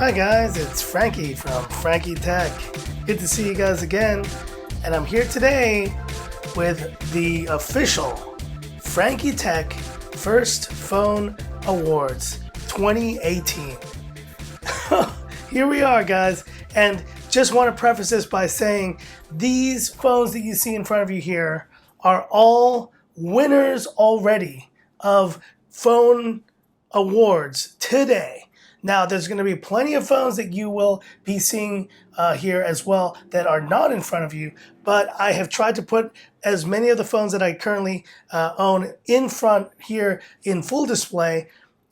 Hi guys, it's Frankie from Frankie Tech. Good to see you guys again. And I'm here today with the official Frankie Tech First Phone Awards 2018. Here we are, guys. And just want to preface this by saying these phones that you see in front of you here are all winners already of phone awards today. Now, there's going to be plenty of phones that you will be seeing here as well that are not in front of you, but I have tried to put as many of the phones that I currently own in front here in full display,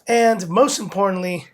and most importantly,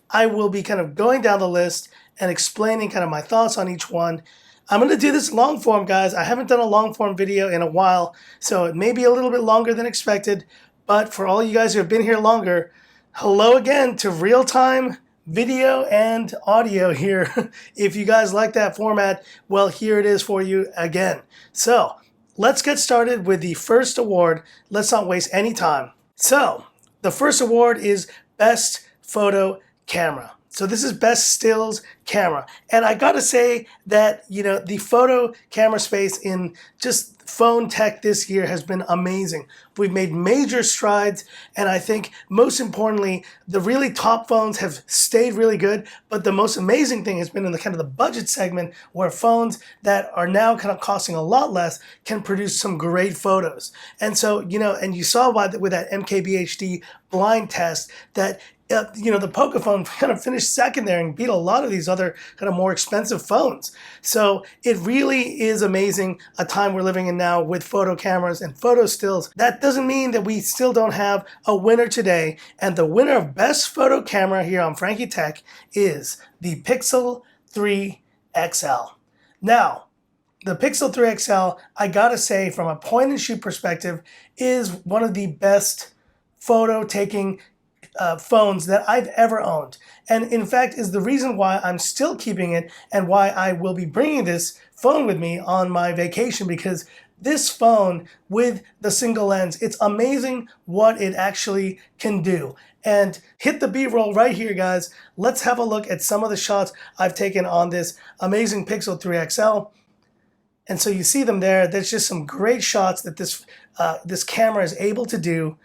I will be kind of going down the list and explaining kind of my thoughts on each one. I'm going to do this long form, guys. I haven't done a long form video in a while, so it may be a little bit longer than expected, but for all you guys who have been here longer, hello again to real-time video and audio here. If you guys like that format, well, here it is for you again. So let's get started with the first award. Let's not waste any time. So the first award is Best Photo Camera. So this is Best Stills Camera. And I gotta say that, the photo camera space in just phone tech this year has been amazing. We've made major strides, and I think most importantly, the really top phones have stayed really good, but the most amazing thing has been in the kind of the budget segment where phones that are now kind of costing a lot less can produce some great photos. And so, and you saw with that MKBHD blind test that the Pocophone kind of finished second there and beat a lot of these other kind of more expensive phones. So it really is amazing a time we're living in now with photo cameras and photo stills. That doesn't mean that we still don't have a winner today. And the winner of Best Photo Camera here on Frankie Tech is the Pixel 3 XL. Now, the Pixel 3 XL, I gotta say, from a point and shoot perspective, is one of the best photo taking phones that I've ever owned, and in fact is the reason why I'm still keeping it and why I will be bringing this phone with me on my vacation, because this phone with the single lens, it's amazing what it actually can do. And hit the B-roll right here, guys. Let's have a look at some of the shots I've taken on this amazing Pixel 3 XL. And so you see them there. There's just some great shots that this camera is able to do.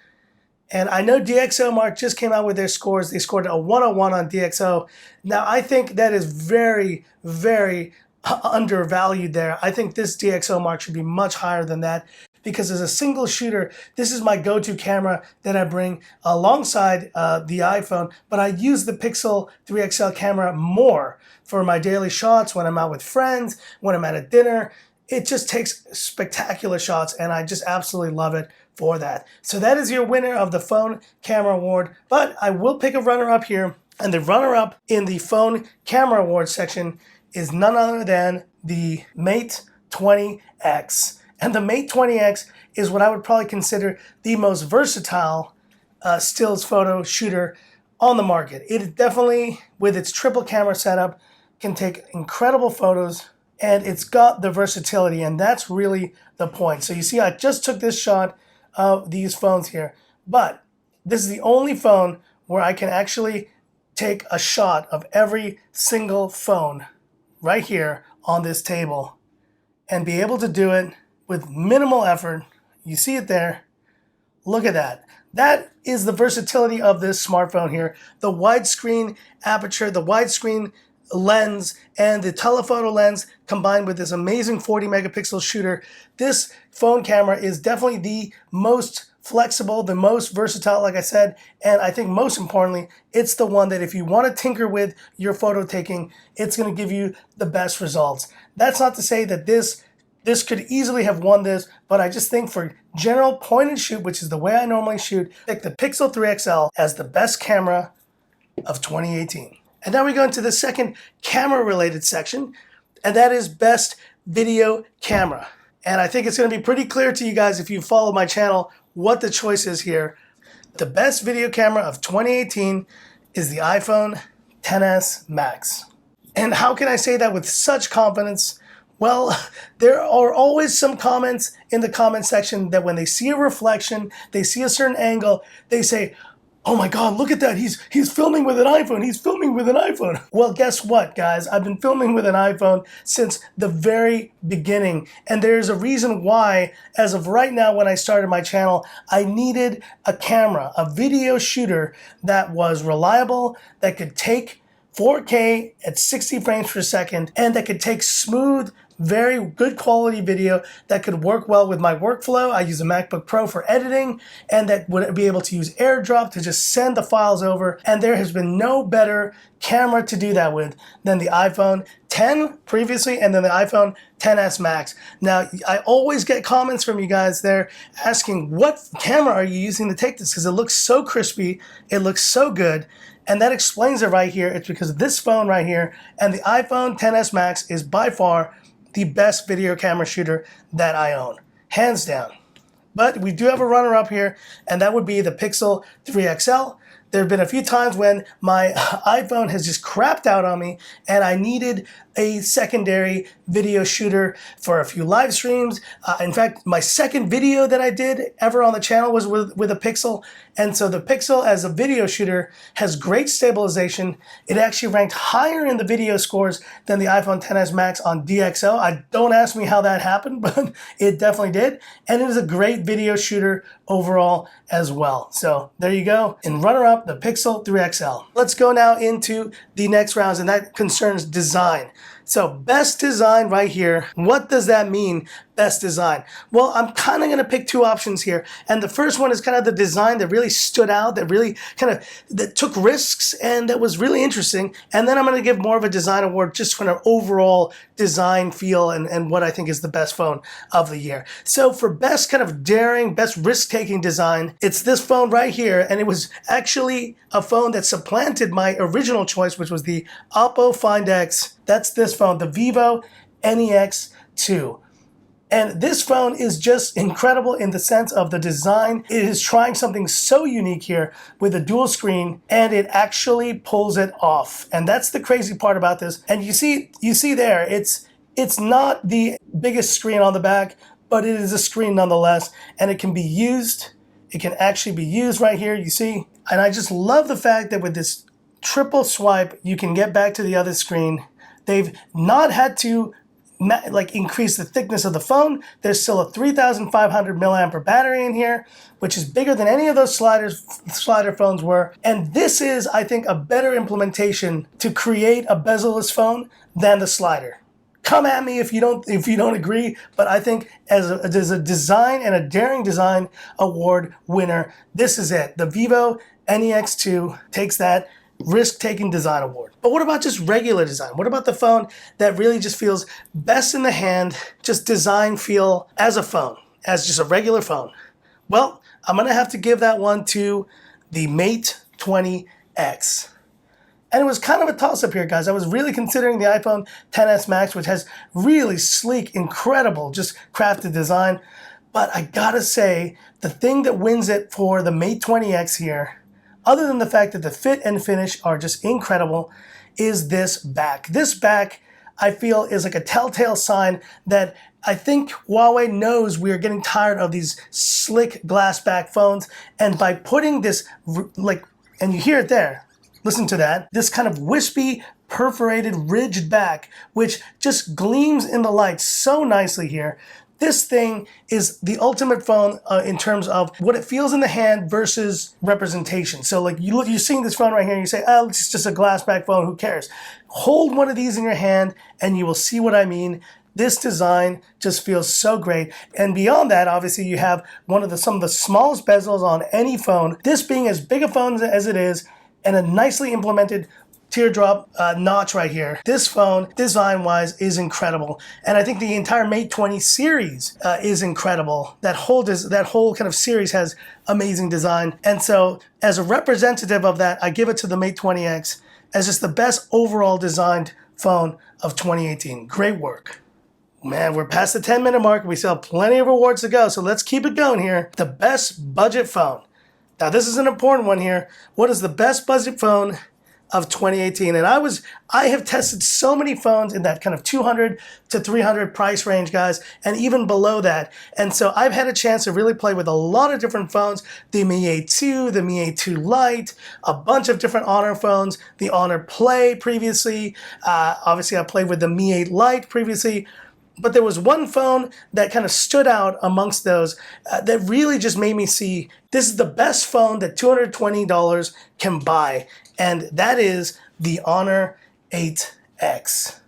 And I know DxOMark just came out with their scores. They scored a 101 on DxO. Now, I think that is very, very undervalued there. I think this DxOMark should be much higher than that, because as a single shooter, this is my go-to camera that I bring alongside the iPhone, but I use the Pixel 3 XL camera more for my daily shots, when I'm out with friends, when I'm at a dinner. It just takes spectacular shots, and I just absolutely love it for that. So that is your winner of the Phone Camera Award, but I will pick a runner-up here, and the runner-up in the Phone Camera Award section is none other than the Mate 20X. And the Mate 20X is what I would probably consider the most versatile stills photo shooter on the market. It definitely, with its triple camera setup, can take incredible photos, and it's got the versatility, and that's really the point. So you see, I just took this shot of these phones here, but this is the only phone where I can actually take a shot of every single phone right here on this table and be able to do it with minimal effort. You see it there. Look at that. That is the versatility of this smartphone here. The widescreen aperture, the widescreen lens, and the telephoto lens combined with this amazing 40 megapixel shooter. This phone camera is definitely the most flexible, the most versatile, like I said, and I think most importantly, it's the one that if you want to tinker with your photo taking, it's going to give you the best results. That's not to say that this could easily have won this, but I just think for general point and shoot, which is the way I normally shoot, pick the Pixel 3 XL as the best camera of 2018. And now we go into the second camera-related section, and that is Best Video Camera. And I think it's going to be pretty clear to you guys if you follow my channel what the choice is here. The best video camera of 2018 is the iPhone XS Max. And how can I say that with such confidence? Well, there are always some comments in the comment section that when they see a reflection, they see a certain angle, they say, Oh my God, look at that. He's filming with an iPhone. He's filming with an iPhone. Well, guess what, guys? I've been filming with an iPhone since the very beginning. And there's a reason why, as of right now, when I started my channel, I needed a camera, a video shooter that was reliable, that could take 4K at 60 frames per second, and that could take smooth, very good quality video that could work well with my workflow. I use a MacBook Pro for editing, and that would be able to use AirDrop to just send the files over. And there has been no better camera to do that with than the iPhone 10 previously, and then the iPhone 10s Max. Now, I always get comments from you guys there asking, what camera are you using to take this? Because it looks so crispy, it looks so good. And that explains it right here. It's because of this phone right here, and the iPhone 10s Max is by far the best video camera shooter that I own, hands down. But we do have a runner-up here, and that would be the Pixel 3 XL. There have been a few times when my iPhone has just crapped out on me and I needed a secondary video shooter for a few live streams. In fact, my second video that I did ever on the channel was with a Pixel. And so the Pixel as a video shooter has great stabilization. It actually ranked higher in the video scores than the iPhone XS Max on DxO. Don't ask me how that happened, but it definitely did. And it is a great video shooter overall as well. So there you go. In runner-up, the Pixel 3 XL. Let's go now into the next rounds, and that concerns design. So best design right here. What does that mean, best design? Well, I'm kind of going to pick two options here. And the first one is kind of the design that really stood out, that really that took risks and that was really interesting. And then I'm going to give more of a design award just for an overall design feel and what I think is the best phone of the year. So for best kind of daring, best risk-taking design, it's this phone right here. And it was actually a phone that supplanted my original choice, which was the Oppo Find X. That's this phone, the Vivo NEX 2. And this phone is just incredible in the sense of the design. It is trying something so unique here with a dual screen, and it actually pulls it off. And that's the crazy part about this. And you see there, it's not the biggest screen on the back, but it is a screen nonetheless, and it can be used. It can actually be used right here, you see. And I just love the fact that with this triple swipe, you can get back to the other screen. They've not had to increase the thickness of the phone. There's still a 3,500 milliampere battery in here, which is bigger than any of those slider phones were. And this is, I think, a better implementation to create a bezel-less phone than the slider. Come at me if you don't agree, but I think as a design and a daring design award winner, this is it. The Vivo NEX 2 takes that risk-taking design award. But what about just regular design? What about the phone that really just feels best in the hand, just design feel as a phone, as just a regular phone? Well, I'm going to have to give that one to the Mate 20X. And it was kind of a toss-up here, guys. I was really considering the iPhone XS Max, which has really sleek, incredible, just crafted design. But I gotta say, the thing that wins it for the Mate 20X here, other than the fact that the fit and finish are just incredible, is this back. This back, I feel, is like a telltale sign that I think Huawei knows we are getting tired of these slick glass back phones. And by putting this, and you hear it there, listen to that, this kind of wispy, perforated, ridged back, which just gleams in the light so nicely here. This thing is the ultimate phone in terms of what it feels in the hand versus representation. So like you're seeing this phone right here and you say, oh, it's just a glass back phone, who cares? Hold one of these in your hand and you will see what I mean. This design just feels so great. And beyond that, obviously you have some of the smallest bezels on any phone. This being as big a phone as it is, and a nicely implemented teardrop notch right here. This phone, design-wise, is incredible. And I think the entire Mate 20 series is incredible. That whole kind of series has amazing design. And so as a representative of that, I give it to the Mate 20X as just the best overall designed phone of 2018. Great work. Man, we're past the 10-minute mark. We still have plenty of awards to go, so let's keep it going here. The best budget phone. Now, this is an important one here. What is the best budget phone of 2018. And I have tested so many phones in that kind of 200 to 300 price range, guys, and even below that. And so I've had a chance to really play with a lot of different phones, the Mi A2, the Mi A2 Lite, a bunch of different Honor phones, the Honor Play previously. Obviously, I played with the Mi 8 Lite previously. But there was one phone that kind of stood out amongst those that really just made me see this is the best phone that $220 can buy, and that is the Honor 8X.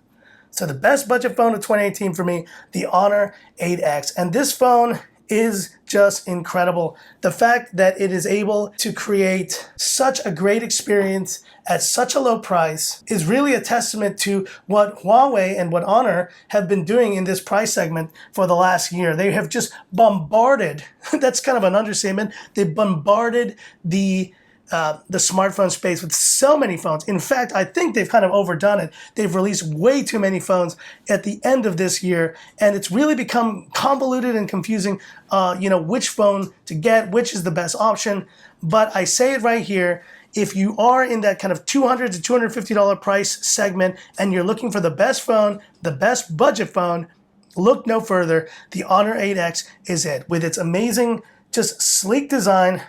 So the best budget phone of 2018 for me, the Honor 8X. And this phone is just incredible. The fact that it is able to create such a great experience at such a low price is really a testament to what Huawei and what Honor have been doing in this price segment for the last year. They have just bombarded, that's kind of an understatement, they bombarded the smartphone space with so many phones. In fact, I think they've kind of overdone it. They've released way too many phones at the end of this year, and it's really become convoluted and confusing, which phone to get, which is the best option. But I say it right here, if you are in that kind of $200 to $250 price segment and you're looking for the best phone, the best budget phone, look no further. The Honor 8X is it. With its amazing, just sleek design,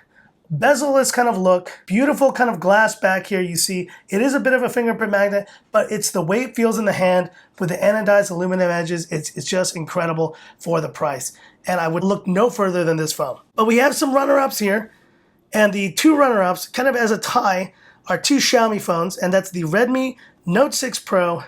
bezel-less kind of look, beautiful kind of glass back here you see. It is a bit of a fingerprint magnet, but it's the way it feels in the hand with the anodized aluminum edges. It's just incredible for the price. And I would look no further than this phone. But we have some runner-ups here. And the two runner-ups, kind of as a tie, are two Xiaomi phones, and that's the Redmi Note 6 Pro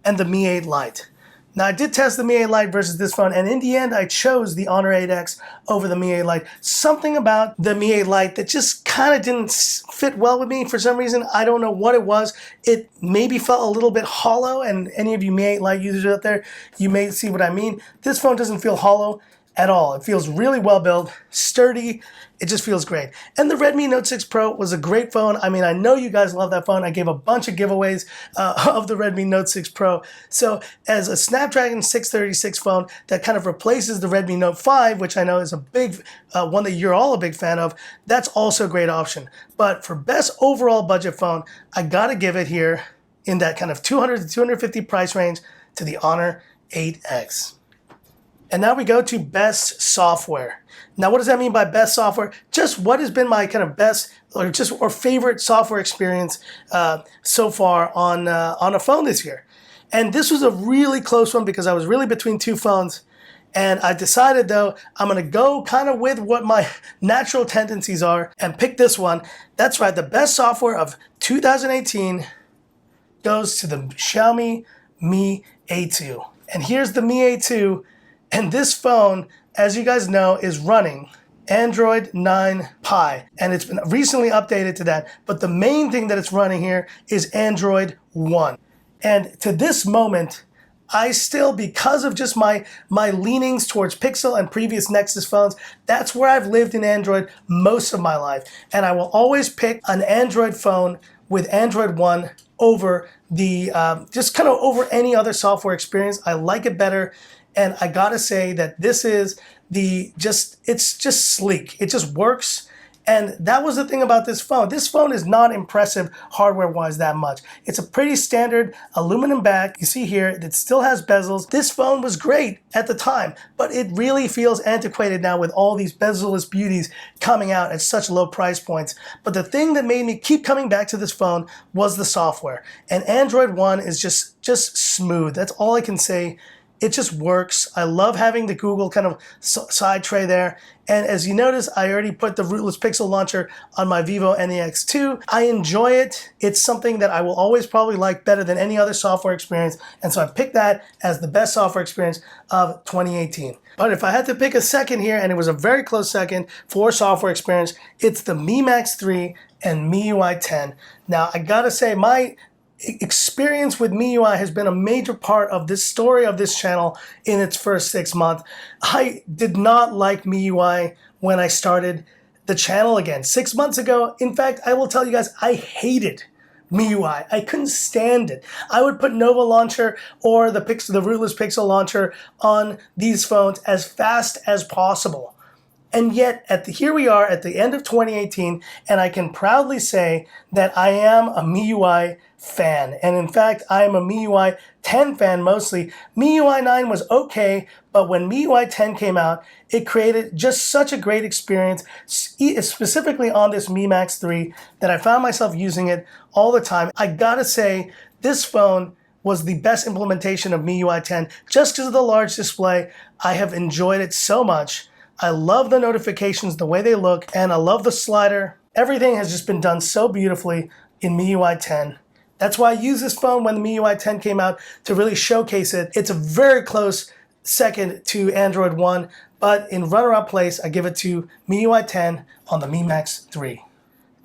and the Mi 8 Lite. Now, I did test the Mi 8 Lite versus this phone, and in the end, I chose the Honor 8X over the Mi 8 Lite. Something about the Mi 8 Lite that just kind of didn't fit well with me for some reason. I don't know what it was. It maybe felt a little bit hollow, and any of you Mi 8 Lite users out there, you may see what I mean. This phone doesn't feel hollow at all. It feels really well built, sturdy. It just feels great. And the Redmi Note 6 Pro was a great phone. I mean, I know you guys love that phone. I gave a bunch of giveaways of the Redmi Note 6 Pro. So as a Snapdragon 636 phone that kind of replaces the Redmi Note 5, which I know is a big one that you're all a big fan of, that's also a great option. But for best overall budget phone, I gotta give it here in that kind of 200 to 250 price range to the Honor 8X. And now we go to best software. Now, what does that mean by best software? Just what has been my kind of best or favorite software experience so far on a phone this year. And this was a really close one because I was really between two phones. And I decided, though, I'm going to go kind of with what my natural tendencies are and pick this one. That's right, the best software of 2018 goes to the Xiaomi Mi A2. And here's the Mi A2. And this phone, as you guys know, is running Android 9 Pie. And it's been recently updated to that. But the main thing that it's running here is Android 1. And to this moment, I still, because of just my leanings towards Pixel and previous Nexus phones, that's where I've lived in Android most of my life. And I will always pick an Android phone with Android 1 over the, just kind of over any other software experience. I like it better. And I gotta say that this is it's just sleek. It just works. And that was the thing about this phone. This phone is not impressive hardware-wise that much. It's a pretty standard aluminum back. You see here, it still has bezels. This phone was great at the time, but it really feels antiquated now with all these bezel-less beauties coming out at such low price points. But the thing that made me keep coming back to this phone was the software. And Android 1 is just smooth. That's all I can say. It just works. I love having the Google kind of side tray there. And as you notice, I already put the rootless Pixel launcher on my Vivo NEX2. I enjoy it. It's something that I will always probably like better than any other software experience. And so I picked that as the best software experience of 2018. But if I had to pick a second here, and it was a very close second for software experience, it's the Mi Max 3 and MIUI 10. Now, I gotta say, my experience with MIUI has been a major part of this story of this channel in its first 6 months. I did not like MIUI when I started the channel again. 6 months ago, in fact, I will tell you guys, I hated MIUI. I couldn't stand it. I would put Nova Launcher or the rootless Pixel launcher on these phones as fast as possible. And yet, here we are at the end of 2018, and I can proudly say that I am a MIUI fan. And in fact, I am a MIUI 10 fan mostly. MIUI 9 was okay, but when MIUI 10 came out, it created just such a great experience, specifically on this Mi Max 3, that I found myself using it all the time. I gotta say, this phone was the best implementation of MIUI 10 just because of the large display. I have enjoyed it so much. I love the notifications, the way they look, and I love the slider. Everything has just been done so beautifully in MIUI 10. That's why I used this phone when the MIUI 10 came out to really showcase it. It's a very close second to Android One, but in runner-up place, I give it to MIUI 10 on the Mi Max 3.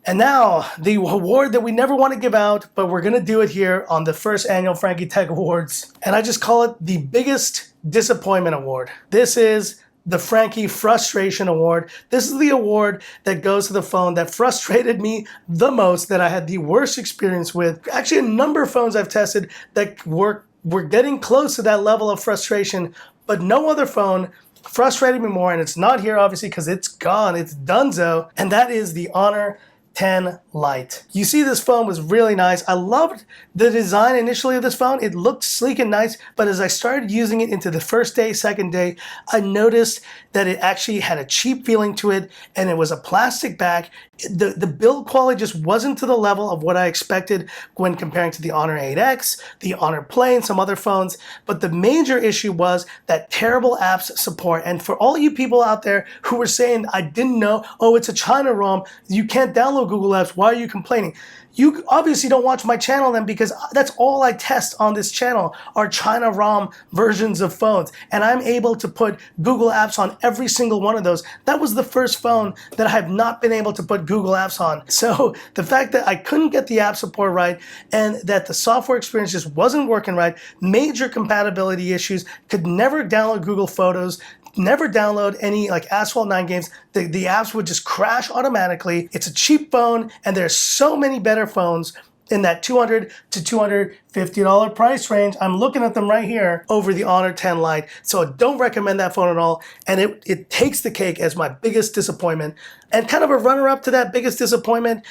And now, the award that we never want to give out, but we're going to do it here on the first annual Frankie Tech Awards. And I just call it the Biggest Disappointment Award. This is the Frankie Frustration Award. This is the award that goes to the phone that frustrated me the most, that I had the worst experience with. Actually, a number of phones I've tested that were getting close to that level of frustration, but no other phone frustrated me more, and it's not here obviously because it's gone, it's donezo, and that is the Honor 10 Lite. You see, this phone was really nice. I loved the design initially of this phone. It looked sleek and nice, but as I started using it into the first day, second day, I noticed that it actually had a cheap feeling to it, and it was a plastic back. The build quality just wasn't to the level of what I expected when comparing to the Honor 8X, the Honor Play, and some other phones. But the major issue was that terrible apps support. And for all you people out there who were saying, I didn't know, oh, it's a China ROM, you can't download Google Apps, why are you complaining? You obviously don't watch my channel then, because that's all I test on this channel are China ROM versions of phones. And I'm able to put Google Apps on every single one of those. That was the first phone that I have not been able to put Google Apps on. So the fact that I couldn't get the app support right and that the software experience just wasn't working right, major compatibility issues, could never download Google Photos, never download any like Asphalt 9 games. The apps would just crash automatically. It's a cheap phone, and there's so many better phones in that $200 to $250 price range. I'm looking at them right here over the Honor 10 Lite. So I don't recommend that phone at all. And it takes the cake as my biggest disappointment. And kind of a runner-up to that biggest disappointment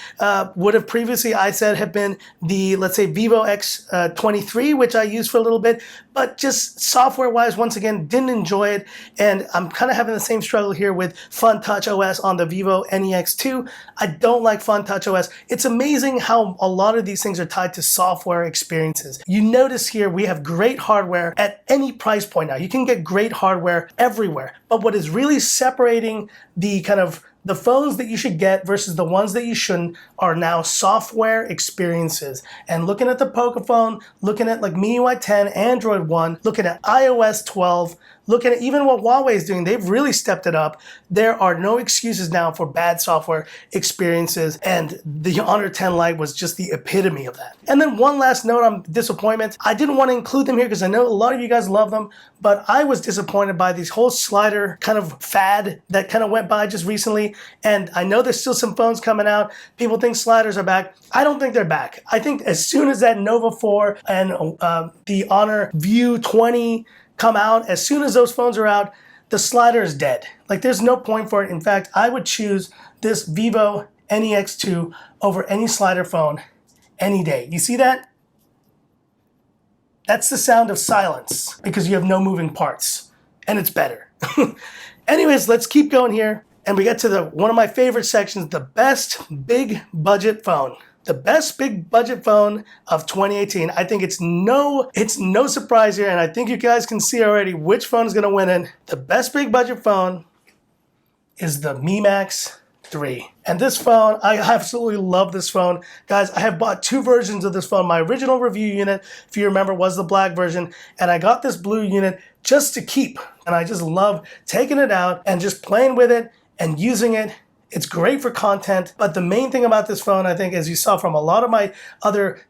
would have previously, I said, have been the, let's say, Vivo X23, which I used for a little bit, but just software-wise, once again, didn't enjoy it. And I'm kind of having the same struggle here with Fun Touch OS on the Vivo NEX2. I don't like Fun Touch OS. It's amazing how a lot of these things are tied to software experiences. You notice here we have great hardware at any price point now. You can get great hardware everywhere. But what is really separating the kind of the phones that you should get versus the ones that you shouldn't are now software experiences. And looking at the Pocophone, looking at like MIUI 10, Android One, looking at iOS 12, looking at even what Huawei is doing, they've really stepped it up. There are no excuses now for bad software experiences, and the Honor 10 Lite was just the epitome of that. And then one last note on disappointments. I didn't want to include them here because I know a lot of you guys love them, but I was disappointed by this whole slider kind of fad that kind of went by just recently. And I know there's still some phones coming out. People think sliders are back. I don't think they're back. I think as soon as that Nova 4 and the Honor View 20 come out, as soon as those phones are out, the slider is dead. Like, there's no point for it. In fact, I would choose this Vivo NEX2 over any slider phone any day. You see that? That's the sound of silence because you have no moving parts, and it's better. Anyways, let's keep going here, and we get to one of my favorite sections, the best big budget phone. The best big budget phone of 2018. I think it's no surprise here, and I think you guys can see already which phone is going to win it. The best big budget phone is the Mi Max 3. And this phone, I absolutely love this phone. Guys, I have bought two versions of this phone. My original review unit, if you remember, was the black version, and I got this blue unit just to keep. And I just love taking it out and just playing with it and using it. It's great for content, but the main thing about this phone, I think, as you saw from a lot of my other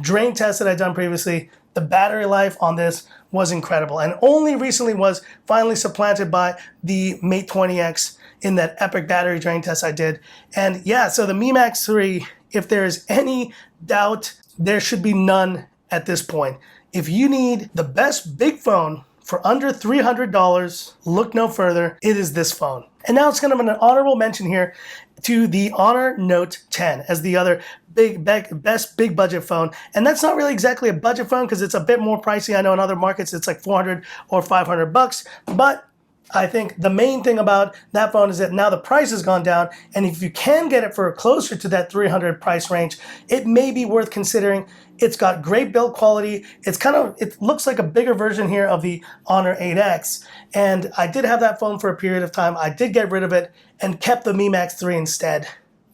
drain tests that I've done previously, the battery life on this was incredible, and only recently was finally supplanted by the Mate 20X in that epic battery drain test I did. And yeah, so the Mi Max 3, if there is any doubt, there should be none at this point. If you need the best big phone for under $300. Look no further. It is this phone. And now it's kind of an honorable mention here to the Honor Note 10 as the other best big budget phone. And that's not really exactly a budget phone because it's a bit more pricey. I know in other markets it's like 400 or 500 bucks, but I think the main thing about that phone is that now the price has gone down, and if you can get it for closer to that 300 price range, it may be worth considering. It's got great build quality. It looks like a bigger version here of the Honor 8X, and I did have that phone for a period of time. I did get rid of it and kept the Mi Max 3 instead.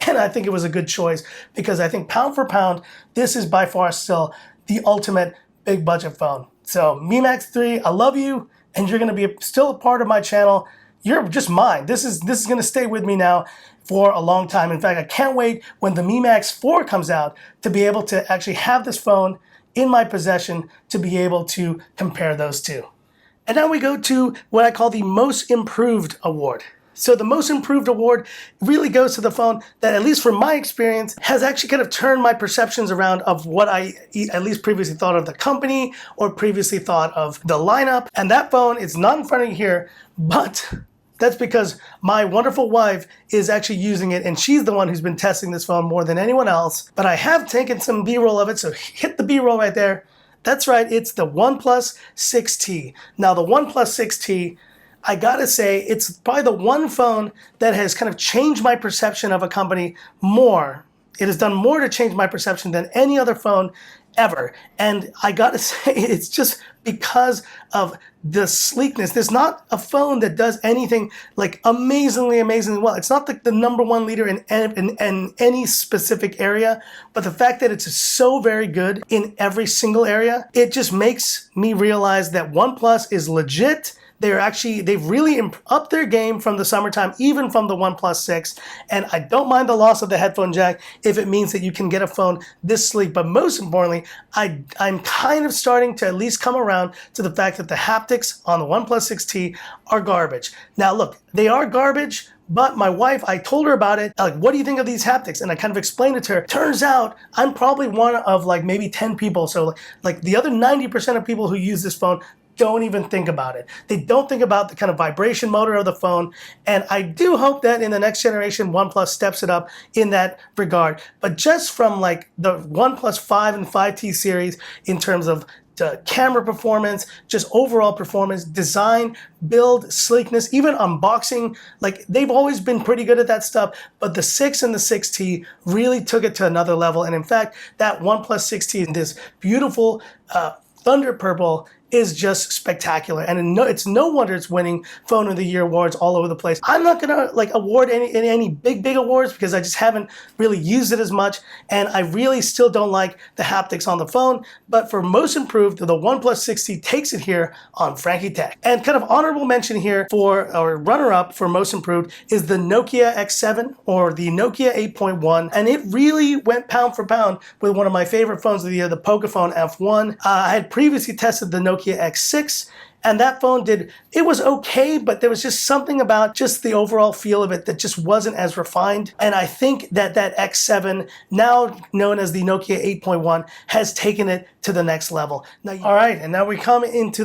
And I think it was a good choice because I think pound for pound, this is by far still the ultimate big budget phone. So Mi Max 3, I love you. And you're going to be still a part of my channel. You're just mine. This is going to stay with me now for a long time. In fact, I can't wait when the Mi Max 4 comes out to be able to actually have this phone in my possession to be able to compare those two. And now we go to what I call the Most Improved Award. So the Most Improved Award really goes to the phone that, at least from my experience, has actually kind of turned my perceptions around of what I at least previously thought of the company or previously thought of the lineup. And that phone is not in front of you here, but that's because my wonderful wife is actually using it, and she's the one who's been testing this phone more than anyone else. But I have taken some B-roll of it, so hit the B-roll right there. That's right, it's the OnePlus 6T. Now the OnePlus 6T, I gotta say, it's probably the one phone that has kind of changed my perception of a company more. It has done more to change my perception than any other phone ever. And I gotta say, it's just because of the sleekness. There's not a phone that does anything like amazingly well. It's not the number one leader in any specific area, but the fact that it's so very good in every single area, it just makes me realize that OnePlus is legit. They've really upped their game from the summertime, even from the OnePlus 6. And I don't mind the loss of the headphone jack if it means that you can get a phone this sleek. But most importantly, I'm kind of starting to at least come around to the fact that the haptics on the OnePlus 6T are garbage. Now look, they are garbage, but my wife, I told her about it, like, what do you think of these haptics? And I kind of explained it to her. Turns out I'm probably one of like maybe 10 people. So like the other 90% of people who use this phone don't even think about it. They don't think about the kind of vibration motor of the phone. And I do hope that in the next generation, OnePlus steps it up in that regard. But just from like the OnePlus 5 and 5T series in terms of the camera performance, just overall performance, design, build, sleekness, even unboxing, like they've always been pretty good at that stuff, but the 6 and the 6T really took it to another level. And in fact, that OnePlus 6T in this beautiful thunder purple is just spectacular, and it's no wonder it's winning Phone of the Year awards all over the place. I'm not gonna like award any big awards because I just haven't really used it as much, and I really still don't like the haptics on the phone. But for Most Improved, the OnePlus 6T takes it here on Frankie Tech. And kind of honorable mention here for our runner-up for Most Improved is the Nokia X7 or the Nokia 8.1, and it really went pound for pound with one of my favorite phones of the year, the Pocophone F1. I had previously tested the Nokia X6, and that phone it was okay, but there was just something about just the overall feel of it that just wasn't as refined. And I think that X7, now known as the Nokia 8.1, has taken it to the next level. Now, all right, and now we come into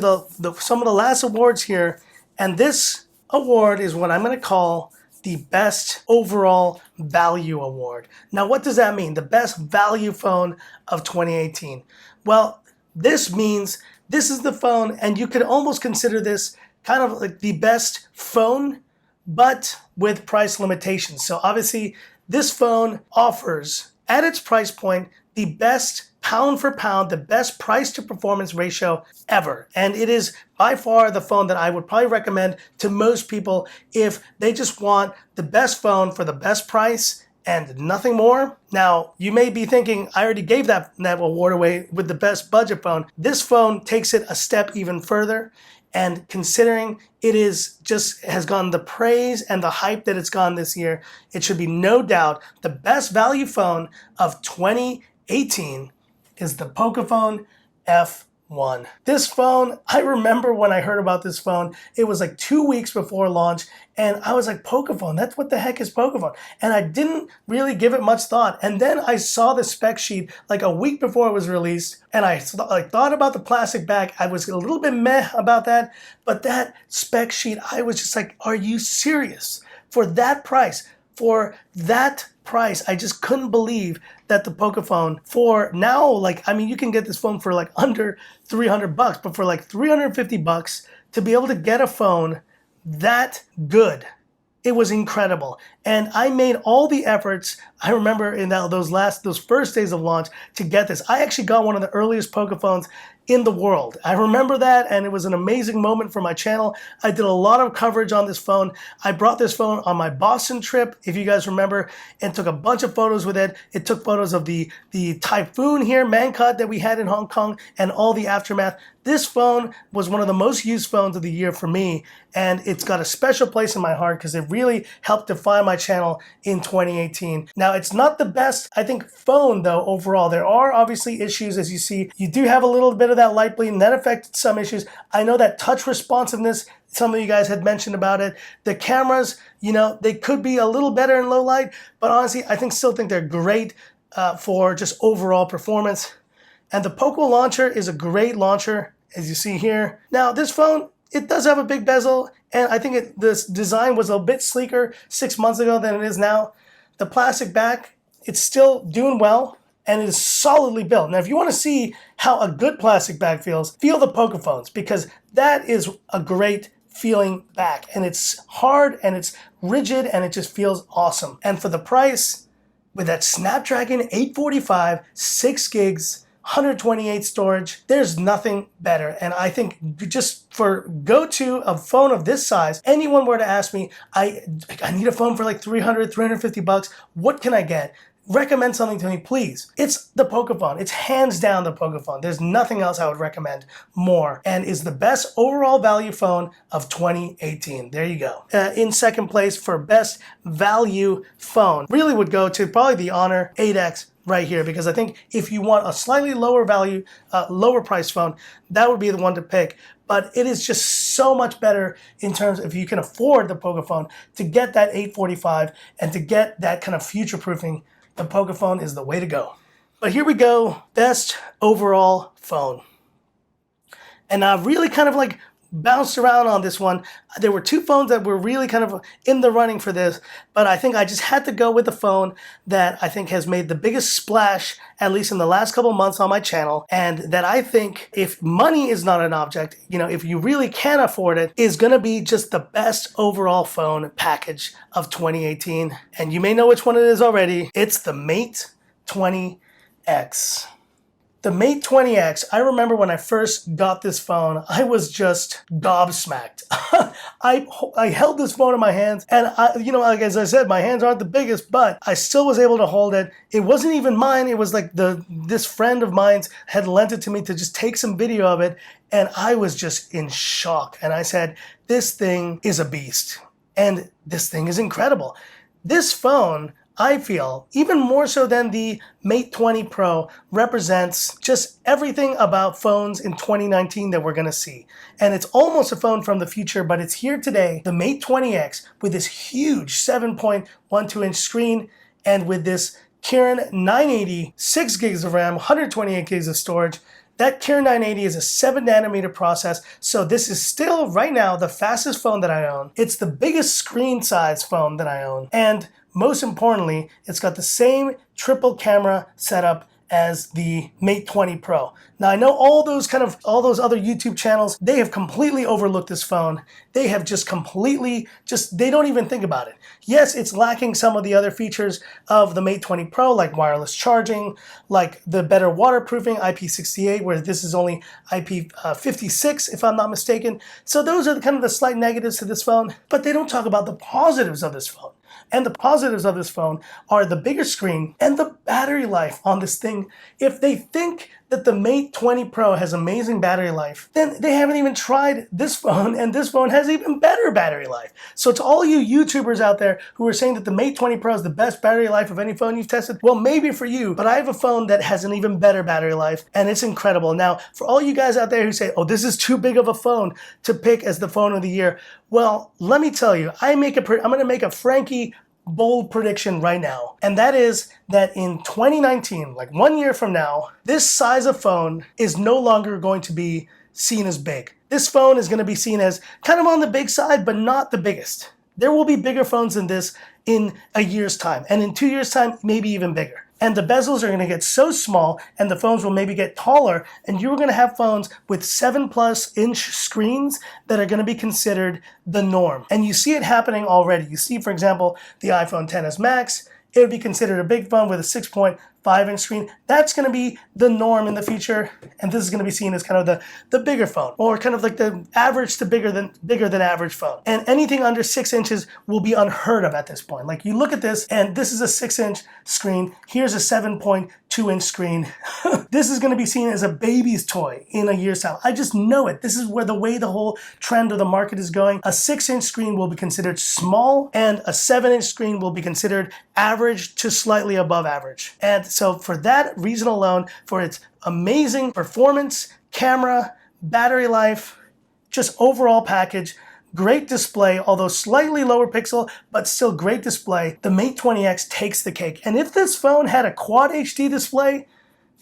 some of the last awards here, and this award is what I'm going to call the Best Overall Value Award. Now, what does that mean? The best value phone of 2018. Well, this means this is the phone, and you could almost consider this kind of like the best phone, but with price limitations. So obviously, this phone offers, at its price point, the best pound for pound, the best price to performance ratio ever. And it is by far the phone that I would probably recommend to most people if they just want the best phone for the best price and nothing more. Now, you may be thinking, I already gave that award away with the best budget phone. This phone takes it a step even further. And considering it has gone the praise and the hype that it's gone this year, it should be no doubt the best value phone of 2018 is the Pocophone F1. one. This phone, I remember when I heard about this phone, it was like 2 weeks before launch, and I was like, Pocophone, that's what the heck is Pocophone? And I didn't really give it much thought. And then I saw the spec sheet like a week before it was released, and I thought about the plastic back. I was a little bit meh about that, but that spec sheet, I was just like, are you serious? For that price, I just couldn't believe that the Pocophone for now, like, I mean, you can get this phone for like under $300, but for like $350 to be able to get a phone that good, it was incredible. And I made all the efforts, I remember in those first days of launch, to get this. I actually got one of the earliest Pocophones in the world. I remember that, and it was an amazing moment for my channel. I did a lot of coverage on this phone. I brought this phone on my Boston trip, if you guys remember, and took a bunch of photos with it. It took photos of the typhoon here, Mancut, that we had in Hong Kong, and all the aftermath. This phone was one of the most used phones of the year for me, and it's got a special place in my heart because it really helped define my channel in 2018. Now, it's not the best, I think, phone though overall. There are obviously issues, as you see. You do have a little bit of that light bleed, and that affected some issues. I know that touch responsiveness, some of you guys had mentioned about it. The cameras, you know, they could be a little better in low light, but honestly, still think they're great for just overall performance. And the Poco launcher is a great launcher, as you see here. Now, this phone, it does have a big bezel, and I think this design was a bit sleeker 6 months ago than it is now. The plastic back, it's still doing well, and it is solidly built. Now, if you want to see how a good plastic back feels, feel the Pocophones, because that is a great feeling back, and it's hard, and it's rigid, and it just feels awesome. And for the price, with that Snapdragon 845, 6 gigs, 128 storage, there's nothing better. And I think just for go-to a phone of this size, anyone were to ask me, I need a phone for like $350, what can I get? Recommend something to me, please. It's the Pocophone. It's hands down the Pocophone. There's nothing else I would recommend more, and is the best overall value phone of 2018. There you go. In second place for best value phone, really would go to probably the Honor 8X right here, because I think if you want a slightly lower value, lower price phone, that would be the one to pick. But it is just so much better in terms of if you can afford the Pocophone to get that 845 and to get that kind of future-proofing. The Pocophone is the way to go. But here we go, best overall phone. And I've really kind of like bounced around on this one. There were two phones that were really kind of in the running for this, but I think I just had to go with the phone that I think has made the biggest splash, at least in the last couple months on my channel, and that I think, if money is not an object, you know, if you really can afford it, is gonna be just the best overall phone package of 2018. And you may know which one it is already. It's the Mate 20X. The Mate 20X, I remember when I first got this phone, I was just gobsmacked. I held this phone in my hands, and you know, like as I said, my hands aren't the biggest, but I still was able to hold it. It wasn't even mine. It was like this friend of mine's had lent it to me to just take some video of it, and I was just in shock. And I said, this thing is a beast, and this thing is incredible. This phone, I feel, even more so than the Mate 20 Pro, represents just everything about phones in 2019 that we're going to see. And it's almost a phone from the future, but it's here today, the Mate 20X, with this huge 7.12-inch screen, and with this Kirin 980, 6 gigs of RAM, 128 gigs of storage. That Kirin 980 is a 7nm process, so this is still, right now, the fastest phone that I own. It's the biggest screen size phone that I own, and most importantly, it's got the same triple camera setup as the Mate 20 Pro. Now, I know all those other YouTube channels, they have completely overlooked this phone. They have just completely, they don't even think about it. Yes, it's lacking some of the other features of the Mate 20 Pro, like wireless charging, like the better waterproofing, IP68, where this is only IP56, if I'm not mistaken. So those are kind of the slight negatives to this phone, but they don't talk about the positives of this phone. And the positives of this phone are the bigger screen and the battery life on this thing. If they think that the Mate 20 Pro has amazing battery life, then they haven't even tried this phone, and this phone has even better battery life. So to all you YouTubers out there who are saying that the Mate 20 Pro is the best battery life of any phone you've tested, well, maybe for you, but I have a phone that has an even better battery life, and it's incredible. Now, for all you guys out there who say, oh, this is too big of a phone to pick as the phone of the year, well, let me tell you, I'm going to make a Frankie bold prediction right now, and that is that in 2019, like 1 year from now, this size of phone is no longer going to be seen as big. This phone is going to be seen as kind of on the big side, but not the biggest. There will be bigger phones than this in a year's time, and in 2 years' time, maybe even bigger. And the bezels are going to get so small, and the phones will maybe get taller, and you're going to have phones with 7+ inch screens that are going to be considered the norm. And you see it happening already. You see, for example, the iPhone XS Max. It would be considered a big phone with a 6.5 inch screen. That's going to be the norm in the future, and this is going to be seen as kind of the bigger phone, or kind of like the average to bigger than average phone. And anything under 6 inches will be unheard of at this point. Like, you look at this, and this is a 6-inch screen. Here's a 7.2-inch screen. This is going to be seen as a baby's toy in a year's time. I just know it. This is where the whole trend of the market is going. A 6-inch screen will be considered small, and a 7-inch screen will be considered average to slightly above average. And so for that reason alone, for its amazing performance, camera, battery life, just overall package, great display, although slightly lower pixel, but still great display, the Mate 20X takes the cake. And if this phone had a Quad HD display,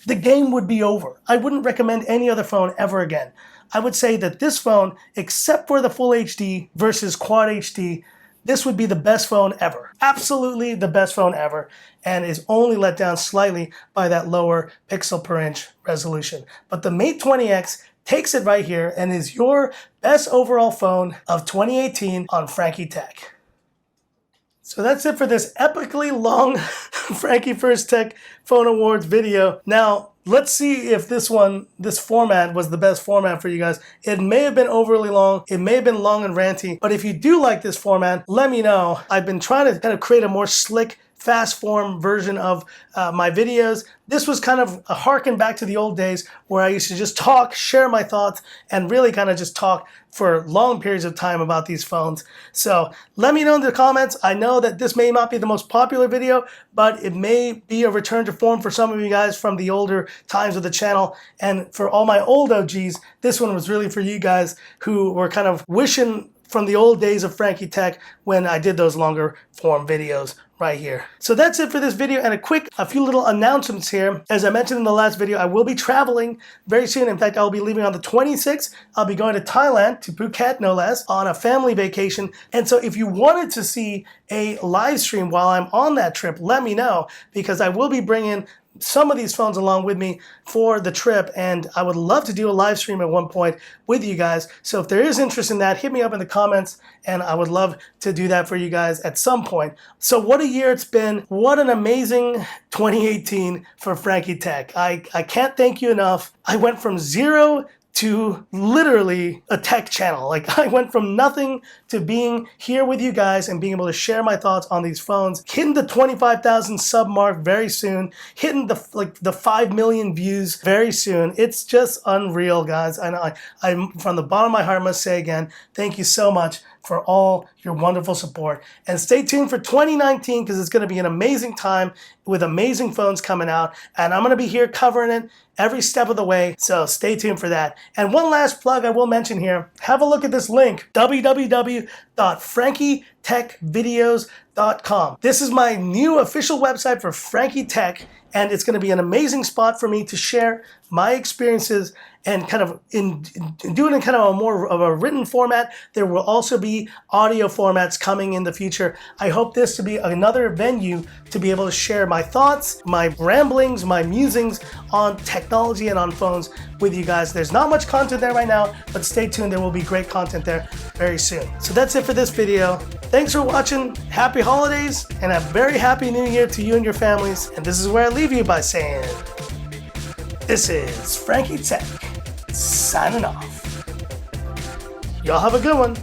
the game would be over. I wouldn't recommend any other phone ever again. I would say that this phone, except for the Full HD versus Quad HD, this would be the best phone ever. Absolutely the best phone ever, and is only let down slightly by that lower pixel per inch resolution. But the Mate 20X takes it right here and is your best overall phone of 2018 on Frankie Tech. So that's it for this epically long Frankie First Tech Phone Awards video. Now, let's see if this format was the best format for you guys. It may have been overly long. It may have been long and ranty. But if you do like this format, let me know. I've been trying to kind of create a more slick, fast form version of my videos. This was kind of a harken back to the old days where I used to just talk, share my thoughts, and really kind of just talk for long periods of time about these phones. So let me know in the comments. I know that this may not be the most popular video, but it may be a return to form for some of you guys from the older times of the channel. And for all my old OGs, this one was really for you guys who were kind of wishing from the old days of Frankie Tech when I did those longer form videos right here. So that's it for this video, and a few little announcements here. As I mentioned in the last video, I will be traveling very soon. In fact, I'll be leaving on the 26th. I'll be going to Thailand, to Phuket no less, on a family vacation. And so if you wanted to see a live stream while I'm on that trip, let me know, because I will be bringing some of these phones along with me for the trip, and I would love to do a live stream at one point with you guys. So if there is interest in that, hit me up in the comments, and I would love to do that for you guys at some point. So what a year it's been. What an amazing 2018 for Frankie Tech. I can't thank you enough. I went from zero to literally a tech channel. Like, I went from nothing to being here with you guys and being able to share my thoughts on these phones, hitting the 25,000 sub mark very soon, hitting the 5 million views very soon. It's just unreal, guys. And I'm from the bottom of my heart must say again, thank you so much for all your wonderful support. And stay tuned for 2019, because it's going to be an amazing time with amazing phones coming out. And I'm going to be here covering it every step of the way. So stay tuned for that. And one last plug I will mention here. Have a look at this link, www.frankietechvideos.com. This is my new official website for Frankie Tech, and it's going to be an amazing spot for me to share my experiences and kind of do it in kind of a more of a written format. There will also be audio formats coming in the future. I hope this to be another venue to be able to share my thoughts, my ramblings, my musings on technology and on phones with you guys. There's not much content there right now, but stay tuned. There will be great content there very soon. So that's it for this video. Thanks for watching. Happy holidays and a very happy new year to you and your families. And this is where I leave you by saying, this is Frankie Tech signing off. Y'all have a good one.